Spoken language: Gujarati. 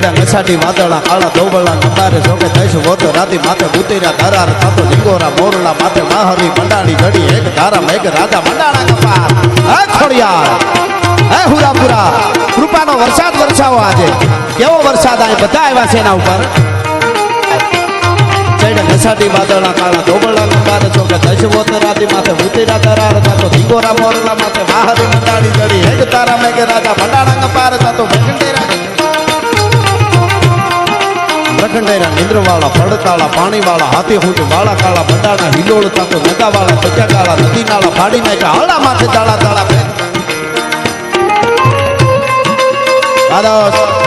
ચૈડા નસાટી વાદળા કાળા દોબળા નંદારે જોકે દઈશ વોતો રાતી માથે ઉતર્યા ધરાર થાતો ઝીંગોરા મોરલા માથે માહરી મંડાણી ઘડી એક ધારા મેઘ રાજા મંડાણા કપાર હે ખોડિયાર હે હુરાપુરા કૃપાનો વરસાદ વરસાવો આજે કેવો વરસાદ આ બધા આવ્યા છે એના ઉપર ચૈડા નસાટી વાદળા કાળા દોબળા નંદારે જોકે દઈશ વોતો રાતી માથે ઉતર્યા ધરાર થાતો ઝીંગોરા મોરલા માથે માહરી મંડાણી ઘડી એક ધારા મેઘ રાજા મંડાણા કપાર થાતો પ્રખંડેરા નિંદ્રવાળા પડતાળા પાણીવાળા હાથી હુંટ વાળા કાળા બંડાણા હિલોળ તાતો નગાવાળા પચાકાળા નદી નાળા ફાડી નાખ્યા હળા માથે તાળા તાળા